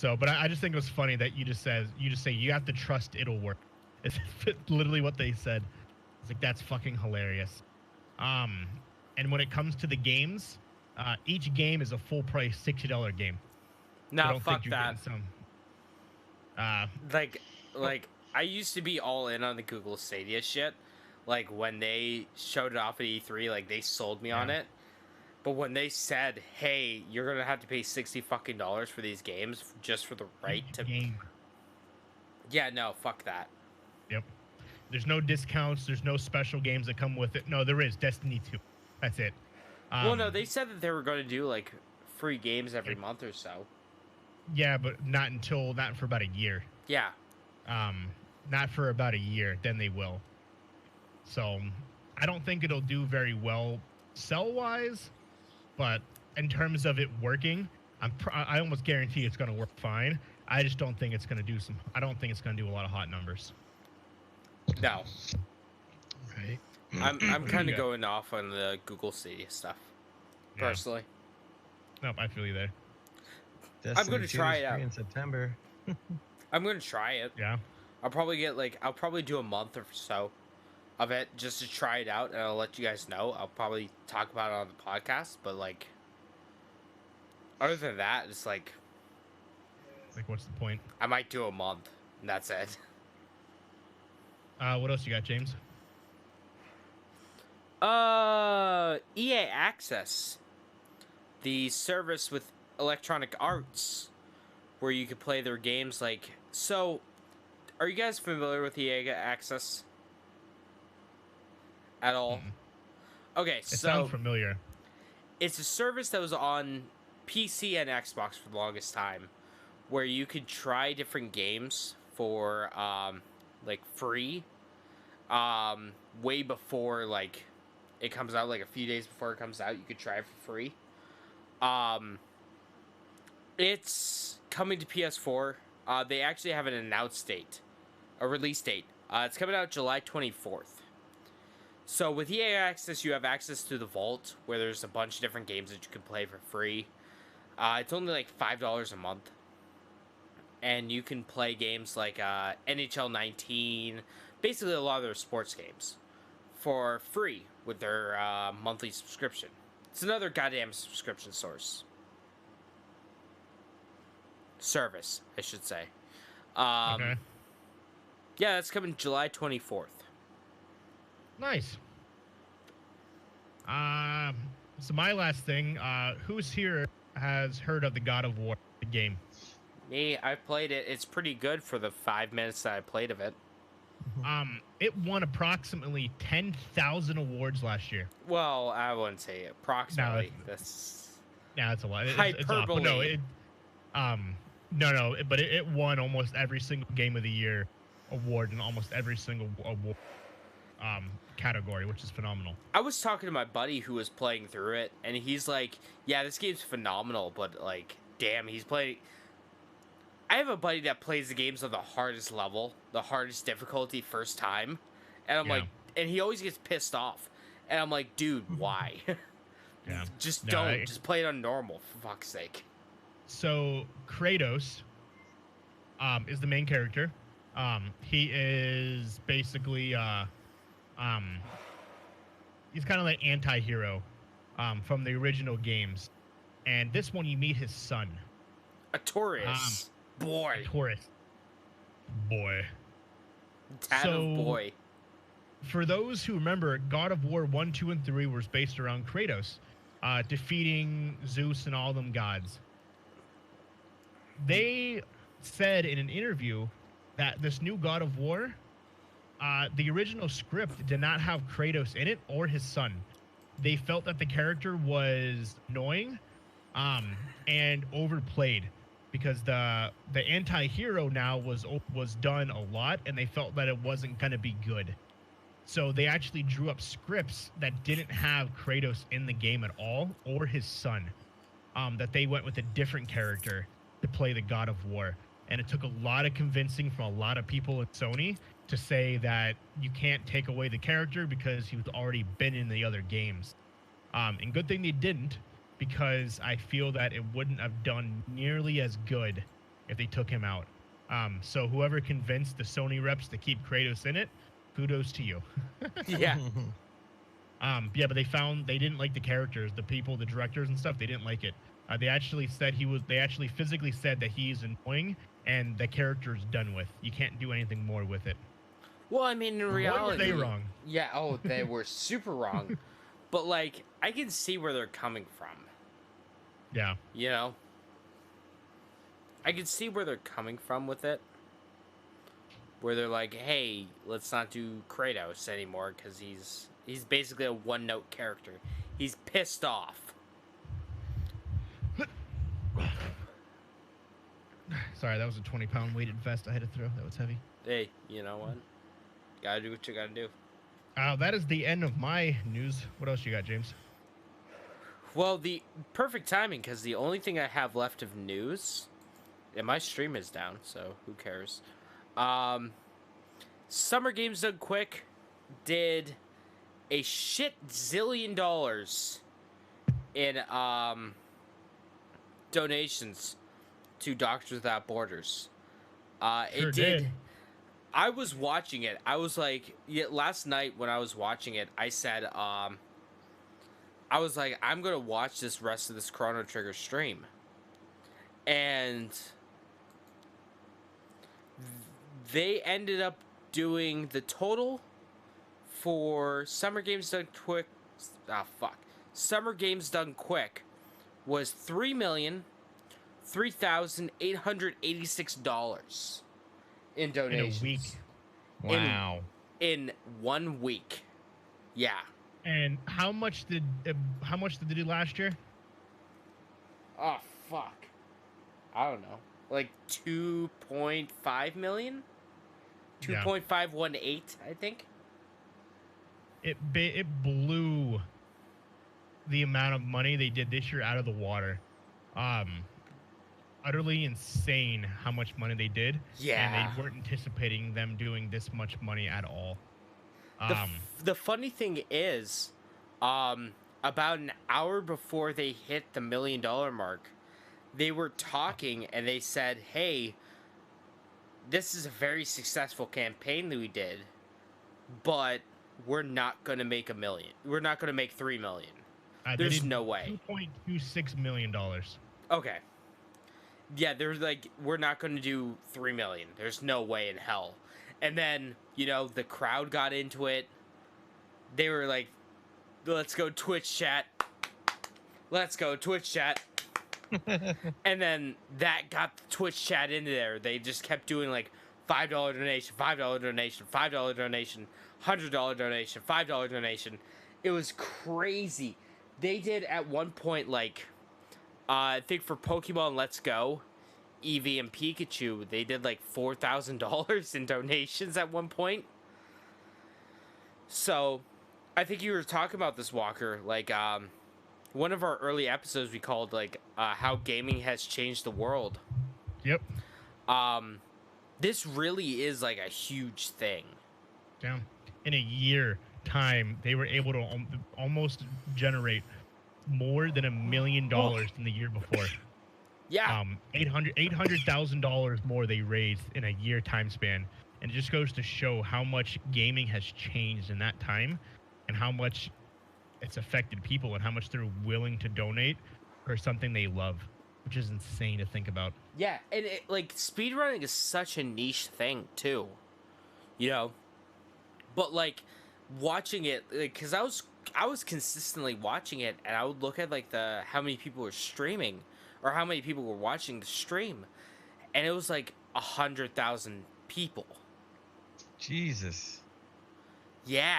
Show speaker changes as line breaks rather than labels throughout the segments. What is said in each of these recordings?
So, but I just think it was funny that you just say you have to trust it'll work. It's literally what they said. It's like that's fucking hilarious. And when it comes to the games, each game is a full price $60 game. So
Nah,
don't
fuck
think you're
that.
getting some. Uh,
Like I used to be all in on the Google Stadia shit. Like when they showed it off at E3, like they sold me on
yeah,
it. But when they said, "Hey, you're gonna have to pay $60 for these games just for the right
each
to,"
game.
yeah, no, fuck that.
Yep. There's no discounts. There's no special games that come with it. No, there is Destiny 2. That's it.
Well, no,
Um,
they said that they were going to do like free games every
yeah,
month or so.
yeah, but not for about a year.
Yeah,
Um, not for about a year. Then they will. So I don't think it'll do very well sell wise, but in terms of it working, I almost guarantee it's going to work fine. I just don't think it's going to do some. I don't think it's going to do a lot of hot numbers.
no,
Right.
I'm
What do
kind
you
of
got?
going off on the Google Stadia stuff
Yeah.
personally.
Nope, I feel you there.
I'm going to try it out.
in September.
I'm going to try it.
Yeah.
I'll probably do a month or so of it just to try it out, and I'll let you guys know. I'll probably talk about it on the podcast, but like, other than that, it's like
Like, what's the point?
I might do a month, and that's it.
What else you got, James?
EA Access, the service with Electronic Arts, where you could play their games. Like, so, are you guys familiar with EA Access at all?
Mm-mm.
Okay,
It
so
sounds familiar.
it's a service that was on PC and Xbox for the longest time, where you could try different games for like free, way before like it comes out, like a few days before it comes out, you could try it for free. Um, it's coming to PS4. They actually have an announced date, a release date. It's coming out July 24th. So with EA Access, you have access to the Vault, where there's a bunch of different games that you can play for free. It's only like $5 a month. And you can play games like NHL 19, basically a lot of their sports games, for free with their monthly subscription. It's another goddamn subscription service, I should say.
Okay.
Yeah, that's coming July 24th.
Nice. So my last thing, who's here has heard of the God of War game?
Me, I played it. It's pretty good for the 5 minutes that I played of it.
It won approximately 10,000 awards last year.
Well, I wouldn't say approximately. That's
Yeah, that's a lot. It's off.
hyperbole.
But no, but it won almost every single game of the year award in almost every single award category, which is phenomenal.
I was talking to my buddy who was playing through it, and he's like, "Yeah, this game's phenomenal, but like, damn, he's playing." I have a buddy that plays the games on the hardest level, the hardest difficulty first time, and I'm
Yeah.
like, and he always gets pissed off, and I'm like, dude, why?
Yeah.
Just
No,
don't. Just play it on normal, for fuck's sake.
So Kratos is the main character. He is basically he's kind of like anti-hero from the original games. And this one you meet his son,
A Taurus. Boy.
Taurus. Boy.
Tad
So-
of boy.
For those who remember, God of War 1, 2, and 3 was based around Kratos, defeating Zeus and all them gods. They said in an interview that this new God of War, the original script did not have Kratos in it or his son. They felt that the character was annoying and overplayed because the anti-hero now was done a lot, and they felt that it wasn't going to be good. So they actually drew up scripts that didn't have Kratos in the game at all or his son. That they went with a different character to play the God of War. And it took a lot of convincing from a lot of people at Sony to say that you can't take away the character because he's already been in the other games. And good thing they didn't, because I feel that it wouldn't have done nearly as good if they took him out. So whoever convinced the Sony reps to keep Kratos in it, kudos to you.
Yeah.
Yeah, but they didn't like the characters, the people, the directors and stuff. They didn't like it. They actually physically said that he's annoying and the character's done with. You can't do anything more with it.
Well, I mean, in reality,
were they wrong?
Yeah. Oh, they were super wrong. But like, I can see where they're coming from.
Yeah.
You know, I can see where they're coming from with it. Where they're like, hey, let's not do Kratos anymore because he's basically a one-note character. He's pissed off.
Sorry, that was a 20-pound weighted vest I had to throw. That was heavy.
Hey, you know what? Gotta do what you gotta do.
That is the end of my news. What else you got, James?
Well, the perfect timing because the only thing I have left of news, and my stream is down, so who cares? Summer Games Done Quick did a shit zillion dollars in donations to Doctors Without Borders.
Sure
It did. I was watching it. I was like, last night when I was watching it, I said, I was like, I'm gonna watch this rest of this Chrono Trigger stream, and they ended up doing the total for Summer Games Done Quick. Summer Games Done Quick was $3,003,886 in donations.
In a week. Wow.
In 1 week. Yeah.
And how much did they do last year?
Oh fuck. I don't know. Like 2.5 million? 2.518, I think.
It blew the amount of money they did this year out of the water. Utterly insane how much money they did.
Yeah.
And they weren't anticipating them doing this much money at all.
The funny thing is, about an hour before they hit the $1 million mark, they were talking and they said, hey, this is a very successful campaign that we did, but we're not going to make $1 million. We're not going to make $3 million. There's no way.
$2.26 million.
Okay. Yeah, they're like, we're not going to do $3 million. There's no way in hell. And then, you know, the crowd got into it. They were like, let's go Twitch chat. Let's go Twitch chat. And then that got the Twitch chat into there. They just kept doing like $5 donation, $5 donation, $5 donation, $100 donation, $5 donation. It was crazy. They did at one point, like, I think for Pokemon Let's Go, Eevee and Pikachu, they did like $4,000 in donations at one point. So, I think you were talking about this, Walker. Like, one of our early episodes we called like how gaming has changed the world.
Yep.
This really is like a huge thing.
Yeah. In a year time, they were able to almost generate more than $1 million than the year before.
Yeah.
$800,000 more they raised in a year time span, and it just goes to show how much gaming has changed in that time, and how much it's affected people, and how much they're willing to donate for something they love, which is insane to think about.
Yeah, and like speedrunning is such a niche thing too, you know. But like watching it, like, cause I was consistently watching it, and I would look at like how many people were streaming, or how many people were watching the stream, and it was like 100,000 people.
Jesus.
Yeah.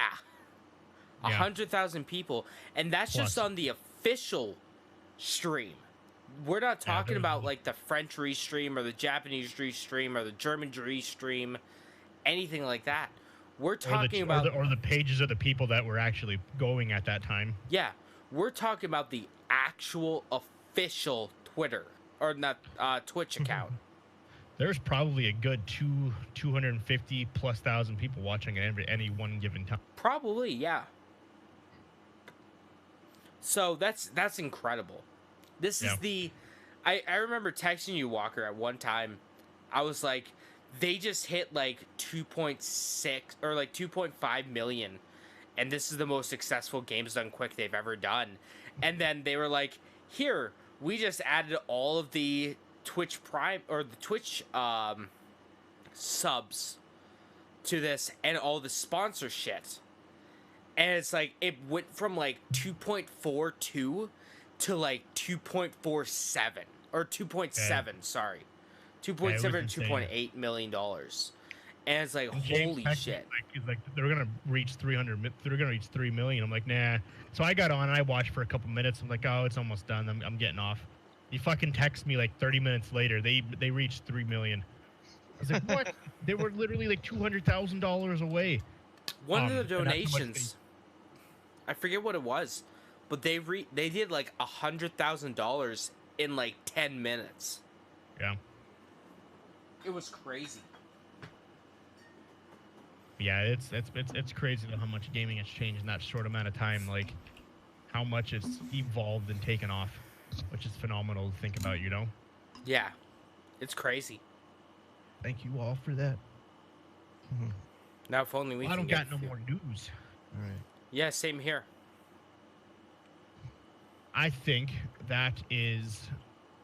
100,000 people, and that's
Plus.
just on the official stream. We're not talking about like the French restream or the Japanese restream or the German restream, anything like that. We're talking about
the pages of the people that were actually going at that time.
Yeah, we're talking about the actual official Twitter or not Twitch account.
There's probably a good 250 plus thousand people watching at any one given time.
Probably, yeah. So that's incredible. This is the I remember texting you, Walker, at one time. I was like, they just hit like 2.6 or like 2.5 million, and this is the most successful Games Done Quick they've ever done. And then they were like, here, we just added all of the Twitch Prime or the Twitch subs to this and all the sponsor shit. And it's like it went from like 2.42 to like 2.47 or 2.7, sorry. 2.7 to 2.8 million dollars. And it's like, holy shit.
Like they're gonna reach 300. They're gonna reach 3 million. I'm like, nah. So I got on and I watched for a couple minutes. I'm like, oh, it's almost done. I'm getting off. You fucking text me like 30 minutes later. They reached 3 million. I was like, what? They were literally like $200,000 away.
One of the donations, I forget what it was, but they did like $100,000 in like 10 minutes.
Yeah.
It was crazy.
Yeah, it's crazy how much gaming has changed in that short amount of time. Like, how much it's evolved and taken off, which is phenomenal to think about. You know.
Yeah, it's crazy.
Thank you all for that.
Now, if only we.
I don't got no more news.
All right.
Yeah, same here.
I think that is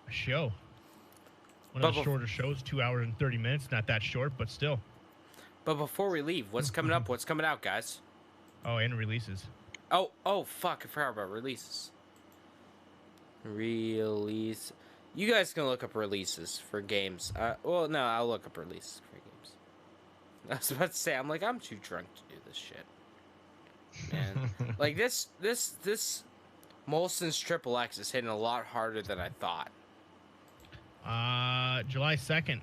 a show. One of the shorter shows, 2 hours and 30 minutes. Not that short, but still.
But before we leave, what's coming up? What's coming out, guys?
Oh, and releases.
Oh, fuck! I forgot about releases. Release. You guys can look up releases for games. Well, no, I'll look up releases for games. I was about to say, I'm too drunk to do this shit. Man, like this Molson's Triple X is hitting a lot harder than I thought.
July 2nd,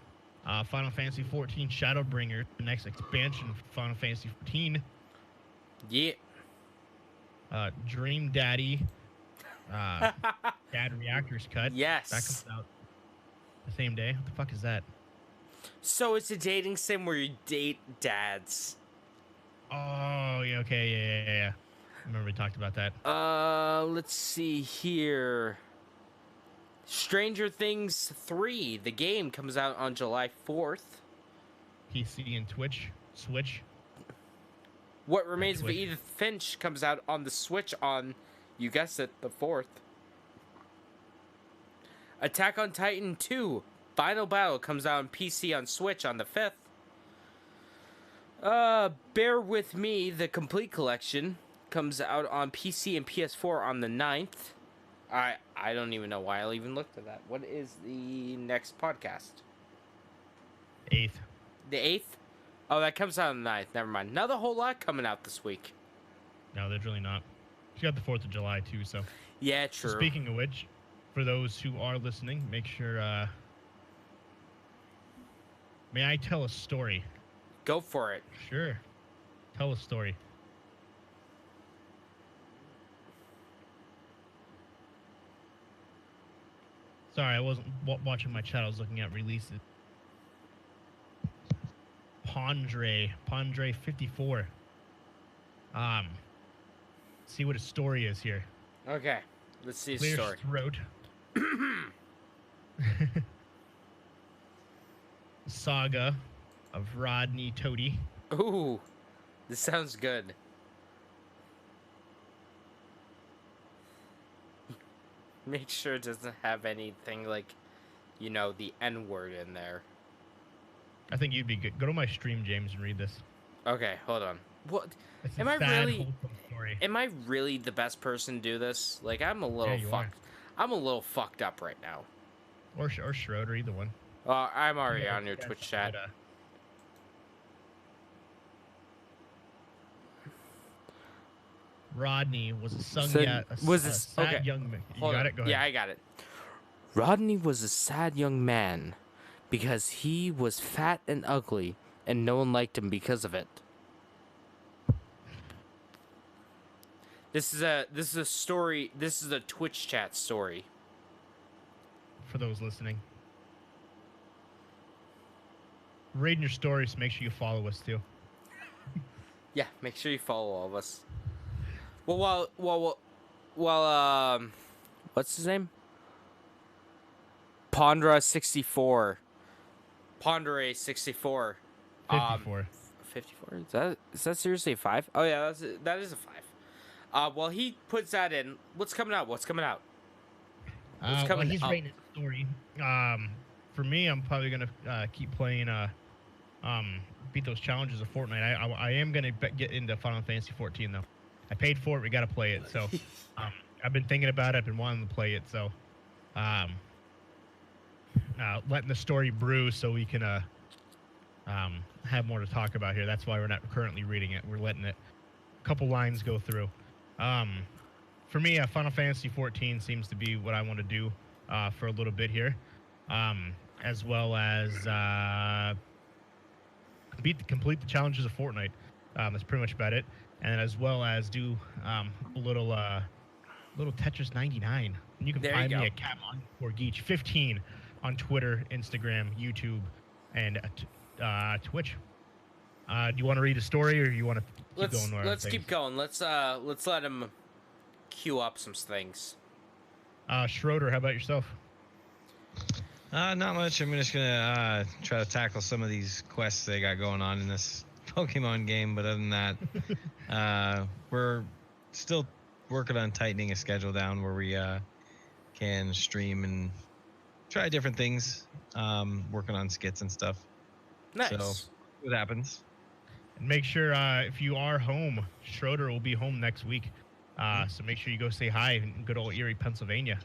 Final Fantasy 14 Shadowbringer, the next expansion for Final Fantasy 14.
Yeah.
Dream Daddy, Dad Reactors Cut.
Yes.
That comes out the same day. What the fuck is that?
So it's a dating sim where you date dads.
Oh, yeah, okay, yeah. I remember we talked about that.
Let's see here. Stranger Things 3, the game, comes out on July 4th.
PC and Switch.
What Remains of Edith Finch comes out on the Switch on, you guessed it, the 4th. Attack on Titan 2, Final Battle comes out on PC on Switch on the 5th. Bear With Me, the Complete Collection, comes out on PC and PS4 on the 9th. I don't even know why I even looked at that. What is the next podcast?
8th.
The 8th? Oh, that comes out on the 9th. Never mind. Not a whole lot coming out this week.
No, there's really not. You got the 4th of July, too, so.
Yeah, true.
So speaking of which, for those who are listening, make sure, may I tell a story?
Go for it.
Sure. Tell a story. Sorry, I wasn't watching my chat. I was looking at releases. Pondre 54. See what his story is here.
Okay, let's see his
Clear
story.
throat. Saga of Rodney Toady.
Ooh, this sounds good. Make sure it doesn't have anything like, you know, the N-word in there.
I think you'd be good. Go to my stream, James, and read this.
Okay, hold on. What?
It's
Am
a
I
sad,
really?
wholesome story.
Am I really the best person to do this? Like, I'm a little fucked. I'm a little fucked up right now.
Or Schroeder, either one.
I'm already on your Twitch chat.
Rodney was a sad young man. You got it? Go ahead.
Yeah, I got it. Rodney was a sad young man because he was fat and ugly, and no one liked him because of it. This is a story. This is a Twitch chat story.
For those listening, reading your stories, make sure you follow us too.
Yeah, make sure you follow all of us. Well, what's his name? Pondra 64. Pondere 64.
54.
54. Is that seriously a 5? Oh yeah, that is a 5. Well, he puts that in. What's coming out? What's coming out? What's
Well,
coming
he's
up?
writing his story. For me, I'm probably gonna keep playing. Beat those challenges of Fortnite. I am gonna get into Final Fantasy 14 though. I paid for it. We gotta play it. So, I've been thinking about it. I've been wanting to play it. So, letting the story brew so we can have more to talk about here. That's why we're not currently reading it. We're letting it a couple lines go through. For me, Final Fantasy 14 seems to be what I want to do for a little bit here, as well as complete the challenges of Fortnite. That's pretty much about it, and as well as do a little Tetris 99. And you can find me at Cat_Geach15 on Twitter, Instagram, YouTube, and Twitch. Do you want to read a story, or you want to keep going?
Let's keep going. Let's let him queue up some things.
Schroeder, how about yourself?
Not much. I'm just gonna try to tackle some of these quests they got going on in this Pokemon game. But other than that, we're still working on tightening a schedule down where we can stream and try different things. Working on skits and stuff.
Nice.
So what happens?
And make sure if you are home, Schroeder will be home next week. So make sure you go say hi in good old Erie, Pennsylvania.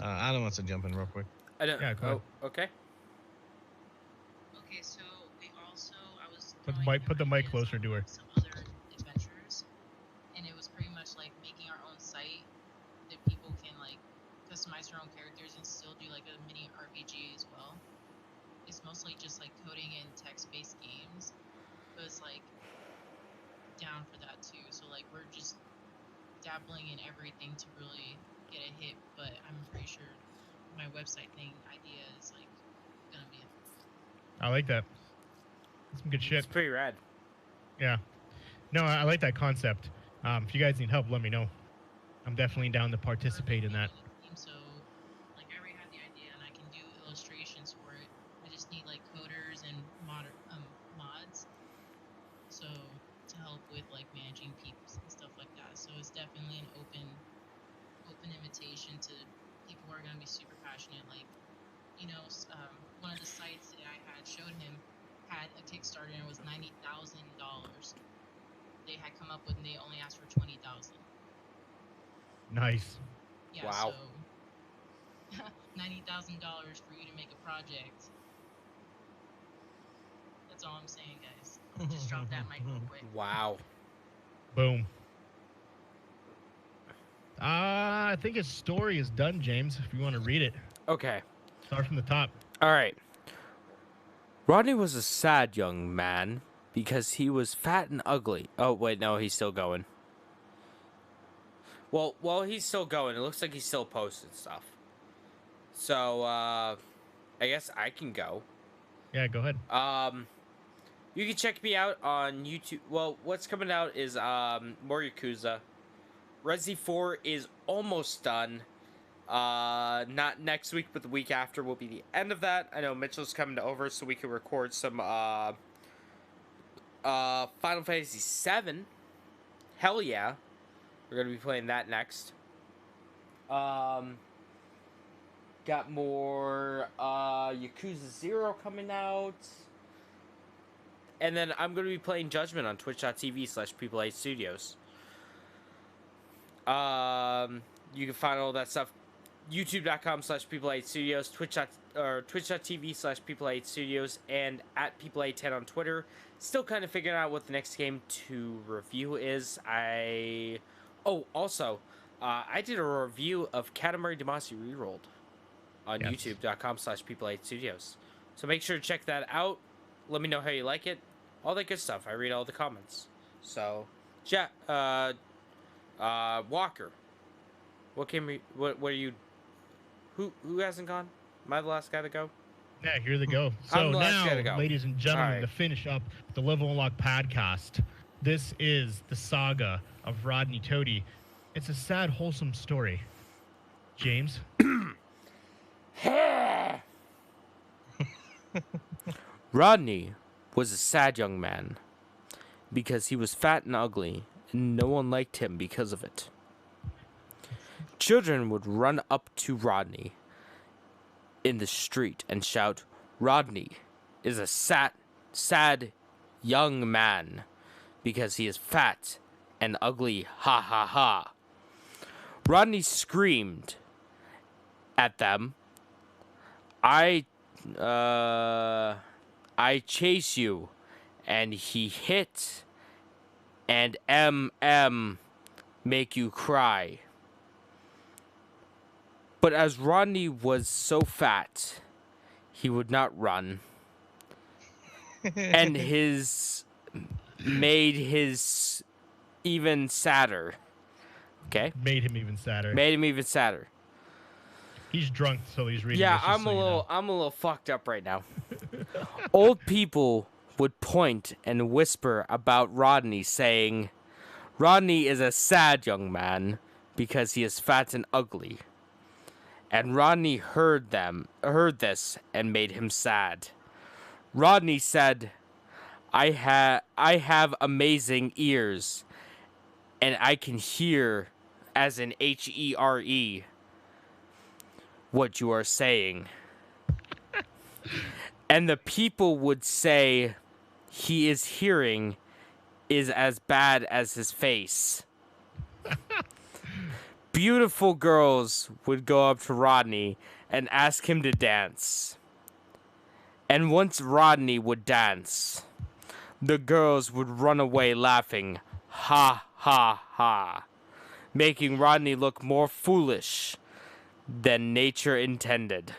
Adam wants to jump in real quick.
I don't.
Yeah, go ahead.
Okay.
Okay, so we also I was
Put the mic closer to her.
some other adventures, and it was pretty much like making our own site that people can like customize their own characters and still do like a mini RPG as well. It's mostly just like coding and text-based games, but it's like down for that too. So like we're just dabbling in everything to really get a hit, but I'm pretty sure my website thing idea is like gonna be
I like that. That's some good shit.
It's pretty rad.
Yeah. No, I like that concept. If you guys need help, let me know. I'm definitely down to participate in that.
So like I already have the idea and I can do illustrations for it. I just need like coders and mods. So to help with like managing peeps and stuff like that. So it's definitely an open invitation to people who are going to be super passionate. Like, you know, one of the sites that I had showed him had a Kickstarter and it was $90,000 they had come up with, and they only asked for 20,000.
Nice.
Yeah,
Wow.
So $90,000 for you to make a project. That's all I'm saying, guys. Just drop that mic real quick.
Wow.
Boom. I think his story is done, James, if you want to read it.
Okay.
Start from the top.
All right. Rodney was a sad young man because he was fat and ugly. Oh, wait, no, he's still going. Well, he's still going. It looks like he's still posting stuff. So, I guess I can go.
Yeah, go ahead.
You can check me out on YouTube. Well, what's coming out is more Yakuza. Resi 4 is almost done. Not next week, but the week after will be the end of that. I know Mitchell's coming over so we can record some Final Fantasy 7. Hell yeah. We're going to be playing that next. Got more Yakuza 0 coming out. And then I'm going to be playing Judgment on twitch.tv/People8Studios. You can find all that stuff youtube.com/People8Studios, twitch.tv/People8Studios, and at People810 on Twitter. Still kind of figuring out what the next game to review is. Also, I did a review of Katamari Damacy Rerolled on youtube.com/People8Studios. So make sure to check that out. Let me know how you like it. All that good stuff. I read all the comments. So, Walker, what are you? Who hasn't gone? Am I the last guy to go?
Yeah, here they go.
I'm
So
the last guy to
now,
go.
ladies and gentlemen,
All right.
to finish up the Level Unlock podcast, this is the saga of Rodney Toady. It's a sad, wholesome story. James?
Rodney was a sad young man because he was fat and ugly, and no one liked him because of it. Children would run up to Rodney in the street and shout, "Rodney is a sad young man because he is fat and ugly, ha ha ha." Rodney screamed at them, I chase you," and he hit and make you cry. But as Rodney was so fat, he would not run, and his made his even sadder. Okay,
Made him even sadder.
made him even sadder.
He's drunk, so he's reading.
Yeah,
this just
I'm
so
a
you
little
know.
I'm a little fucked up right now. Old people would point and whisper about Rodney, saying, "Rodney is a sad young man because he is fat and ugly." And Rodney heard this and made him sad. Rodney said, I have amazing ears, and I can hear, as in HERE, what you are saying." And the people would say, "He is hearing is as bad as his face." Beautiful girls would go up to Rodney and ask him to dance. And once Rodney would dance, the girls would run away laughing, ha ha ha, making Rodney look more foolish than nature intended.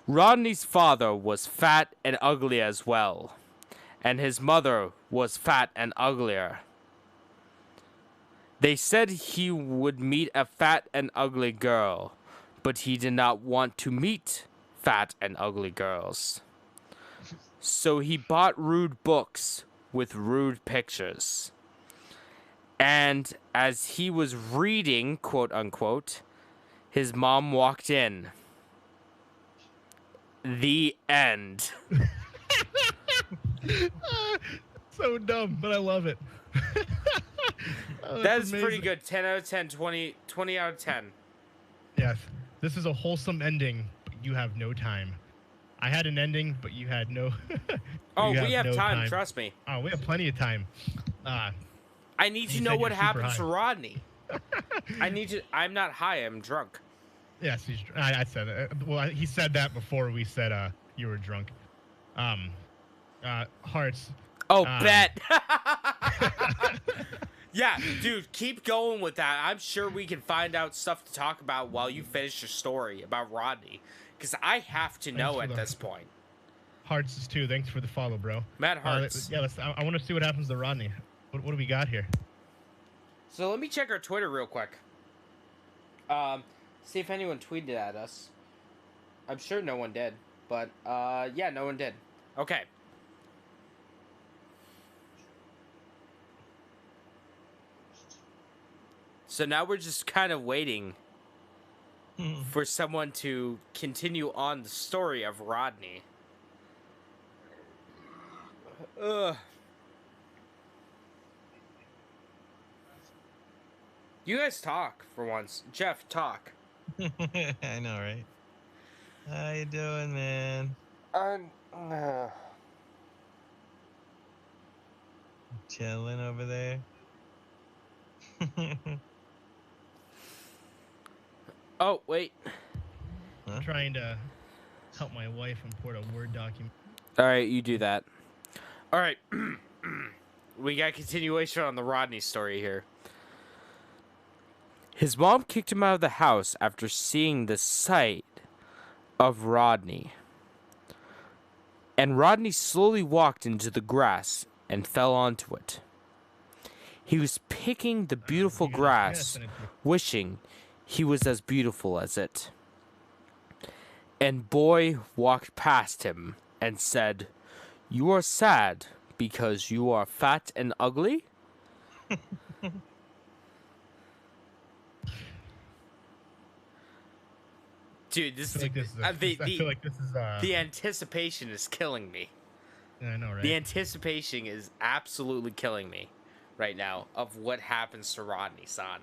Rodney's father was fat and ugly as well, and his mother was fat and uglier. They said he would meet a fat and ugly girl, but he did not want to meet fat and ugly girls. So he bought rude books with rude pictures. And as he was reading, quote unquote, his mom walked in. The end.
So dumb, but I love it. Oh,
That's
amazing.
pretty good. 10 out of 10, 20 out of 10.
Yes, this is a wholesome ending, but you have no time. I had an ending, but you had no.
Oh,
you
we have
no
time, trust me.
Oh, we have plenty of time.
I need to
You
know
said
what
you're super
happens to
high.
Rodney. I'm not high, I'm drunk.
Yes, I said it. Well, he said that before we said you were drunk. Hearts.
Oh, bet. Yeah, dude, keep going with that. I'm sure we can find out stuff to talk about while you finish your story about Rodney. Because I have to know
for
at
the-
this point.
Hearts is too. Thanks for the follow, bro.
Matt Hartz.
Yeah, I want to see what happens to Rodney. What do we got here?
So let me check our Twitter real quick. See if anyone tweeted at us. I'm sure no one did. But, yeah, no one did. Okay. So now we're just kind of waiting for someone to continue on the story of Rodney. Ugh. You guys talk for once. Jeff, talk.
I know, right? How you doing, man?
I'm.
Chilling over there.
Oh, wait.
Huh?
Trying to help my wife import a Word document.
All right, you do that. All right. We got continuation on the Rodney story here. His mom kicked him out of the house after seeing the sight of Rodney. And Rodney slowly walked into the grass and fell onto it. He was picking the beautiful grass, wishing he was as beautiful as it. And boy walked past him and said, "You are sad because you are fat and ugly?" Dude, this is
I feel like this is
the anticipation is killing me.
Yeah, I know, right?
The anticipation is absolutely killing me right now of what happens to Rodney-san.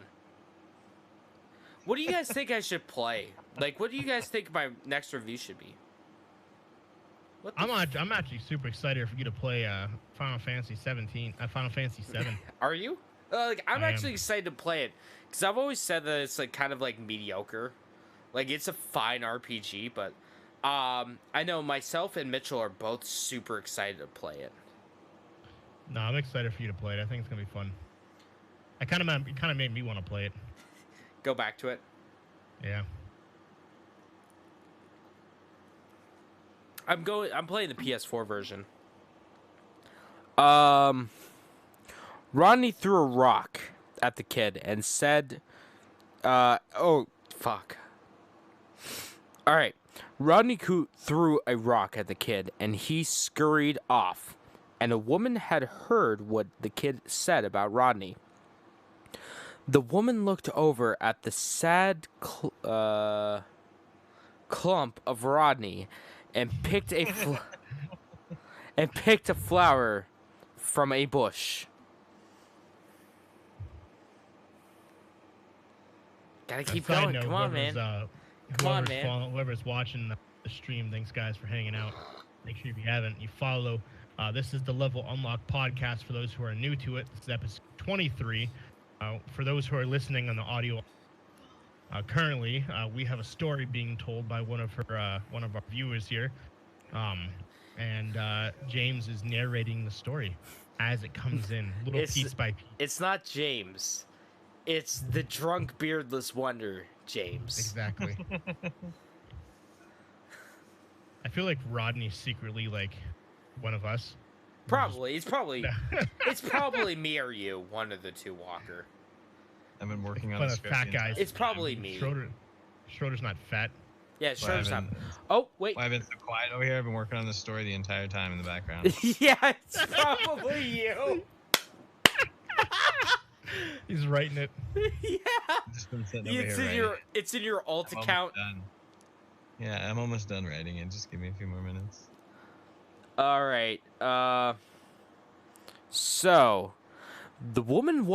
What do you guys think I should play? Like, what do you guys think my next review should be?
I'm actually super excited for you to play Final Fantasy 17. Final Fantasy 7.
Are you? Like, I'm
I
actually
am.
excited to play it because I've always said that it's like kind of like mediocre. Like, it's a fine RPG, but I know myself and Mitchell are both super excited to play it.
No, I'm excited for you to play it. I think it's gonna be fun. It kind of made me want to play it.
Go back to it.
Yeah.
I'm playing the PS4 version. Rodney threw a rock at the kid and said, oh, fuck. All right. Rodney threw a rock at the kid and he scurried off. And a woman had heard what the kid said about Rodney. The woman looked over at the sad clump of Rodney and picked a flower from a bush. Gotta keep going. Come on, man. Come on, man.
Whoever's watching the stream, thanks guys for hanging out. Make sure if you haven't, you follow. This is the Level Unlock podcast for those who are new to it. This is episode 23. For those who are listening on the audio, currently we have a story being told by one of our viewers here, and James is narrating the story as it comes in, piece by piece.
It's not James. It's the drunk beardless wonder, James.
Exactly. I feel like Rodney's secretly like one of us.
Probably. It's probably me or you, one of the two, Walker.
I've been working on
the fat guys.
It's probably me.
Schroeder's not fat.
Yeah, Schroeder's not. Oh, wait.
I've been so quiet over here. I've been working on this story the entire time in the background.
Yeah, it's probably you.
He's writing it.
Yeah.
Just been sitting over here
It's in your alt account.
Yeah, I'm almost done writing it. Just give me a few more minutes.
All right. So, the woman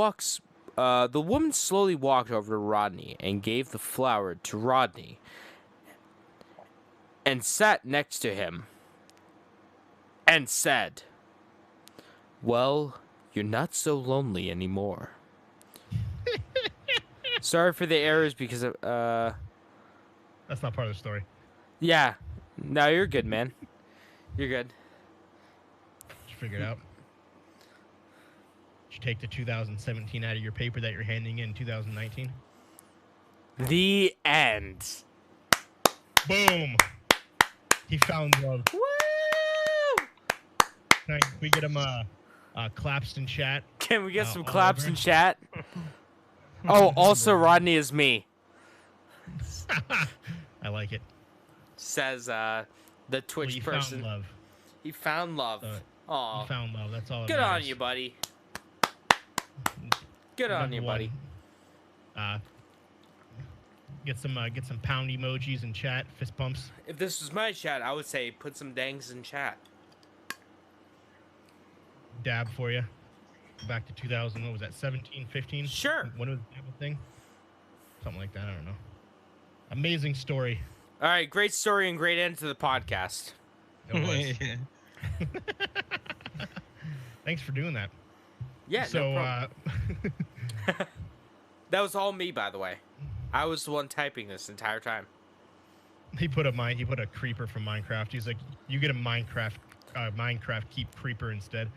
slowly walked over to Rodney and gave the flower to Rodney and sat next to him and said, "Well, you're not so lonely anymore." Sorry for the errors because of,
That's not part of the story.
Yeah. No, you're good, man. You're good.
Did you figure it out? Did you take the 2017 out of your paper that you're handing in 2019?
The end.
Boom. He found love.
Woo!
Can we get him claps in chat?
Can we get some claps in chat? Oh, also Rodney is me.
I like it.
Says the Twitch person.
Found love.
He found love. Aw.
He found love. That's all.
Good on you, buddy. Good on you, buddy.
Get some pound emojis in chat, fist bumps.
If this was my chat, I would say put some dangs in chat.
Dab for you. Back to 2000. What was that? 17, 15?
Sure.
When was the thing? Something like that. I don't know. Amazing story.
All right, great story and great end to the podcast.
It was. Thanks for doing that.
Yeah.
So,
no problem. That was all me, by the way. I was the one typing this entire time.
He put a creeper from Minecraft. He's like, you get a Minecraft keep creeper instead.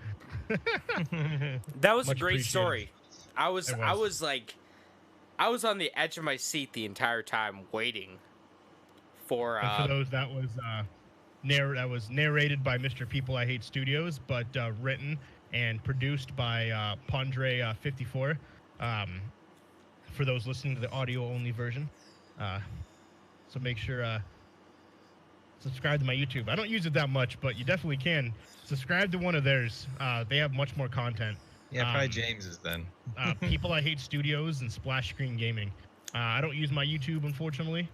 That was
Much
a great story. I was
It was
on the edge of my seat the entire time waiting for.
And for those, that was narrated by Mr. People I Hate Studios, but written and produced by Pondre 54. For those listening to the audio only version, so make sure subscribe to my YouTube. I don't use it that much, but you definitely can subscribe to one of theirs. They have much more content.
Yeah, probably James's then.
People I Hate Studios and Splash Screen Gaming. I don't use my YouTube, unfortunately.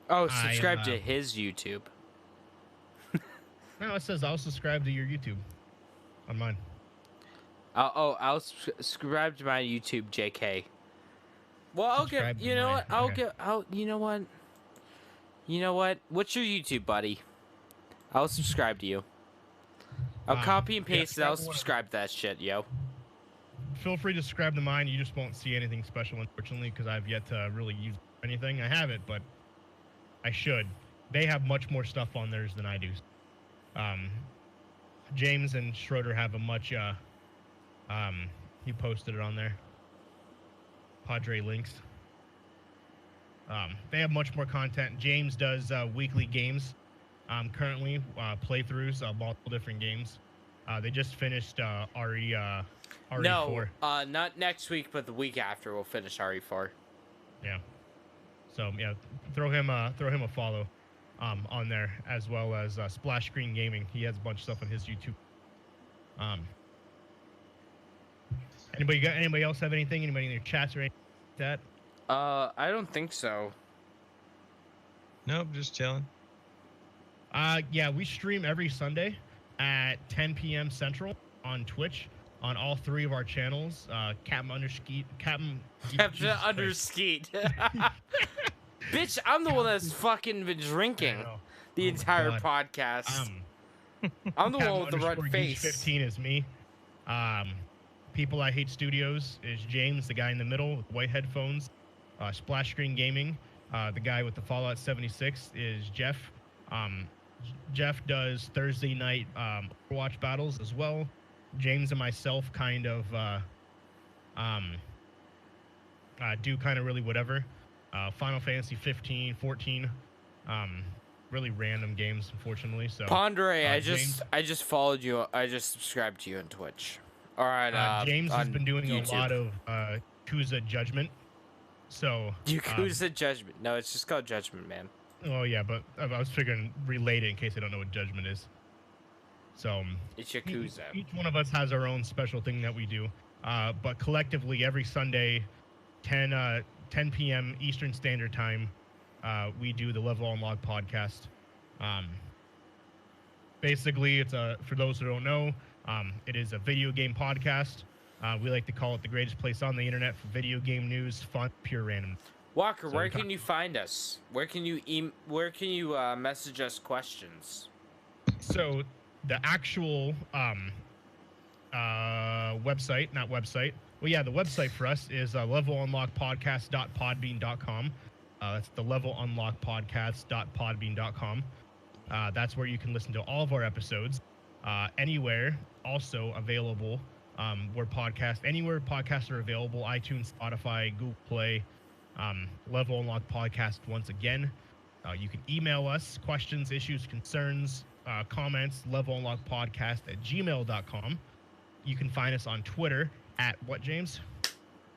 Oh, subscribe to his YouTube.
No, it says I'll subscribe to your YouTube on mine.
I'll subscribe to my YouTube, JK. Well, I'll get.
Subscribe to
You know
mine.
what? I'll
Okay.
get. You know what? You know what? What's your YouTube, buddy? I'll subscribe to you. I'll copy and paste it. I'll subscribe to that shit, yo.
Feel free to subscribe to mine. You just won't see anything special, unfortunately, because I've yet to really use anything. I have it, but I should. They have much more stuff on theirs than I do. James and Schroeder have a much. He posted it on there. Padre links. They have much more content. James does weekly games. Currently playthroughs of multiple different games. They just finished RE4.
No, not next week, but the week after we'll finish RE4.
Yeah. So yeah, throw him a follow on there, as well as Splash Screen Gaming. He has a bunch of stuff on his YouTube. Anybody else have anything? Anybody in their chats or anything like that?
I don't think so.
Nope, just chilling.
Yeah, we stream every Sunday at 10 p.m. Central on Twitch on all three of our channels. Captain Underskeet.
Bitch, I'm the one that's fucking been drinking the entire podcast. I'm the one with the red face.
15 is me. People I Hate Studios is James, the guy in the middle with white headphones. Splash Screen Gaming, the guy with the Fallout 76 is Jeff. Jeff does Thursday night Overwatch battles as well. James and myself kind of do kind of really whatever. Final Fantasy 15, 14, really random games, unfortunately. So
Pondere, I just followed you. I just subscribed to you on Twitch. All right.
James has been doing
YouTube.
a lot of Yakuza Judgment. So
Yakuza Judgment. No, it's just called Judgment, man.
Oh yeah, but I was figuring relate it in case I don't know what Judgment is. So
It's Yakuza.
Each one of us has our own special thing that we do. But collectively, every Sunday, 10 p.m. Eastern Standard Time, we do the Level Unlock podcast. Basically, it's for those who don't know, it is a video game podcast. We like to call it the greatest place on the internet for video game news, fun, pure random.
Walker, where can you find us? Where can you message us questions?
So the actual website, not website. Well, yeah, the website for us is levelunlockpodcast.podbean.com. That's the levelunlockpodcast.podbean.com. That's where you can listen to all of our episodes. Anywhere also available anywhere podcasts are available, iTunes, Spotify, Google Play, Level Unlock Podcast once again. You can email us questions, issues, concerns, comments, levelunlockpodcast@gmail.com. You can find us on Twitter at what, James?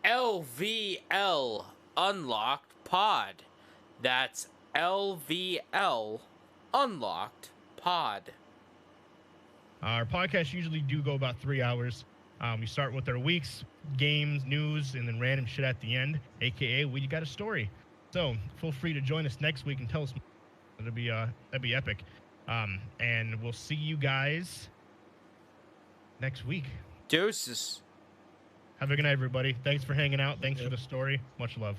LVL Unlocked Pod. That's LVL Unlocked Pod.
Our podcasts usually do go about 3 hours. We start with our weeks, games, news, and then random shit at the end, aka we got a story. So feel free to join us next week and tell us. That'd be epic. And we'll see you guys next week.
Deuces.
Have a good night, everybody. Thanks for hanging out. Thanks for the story. Much love.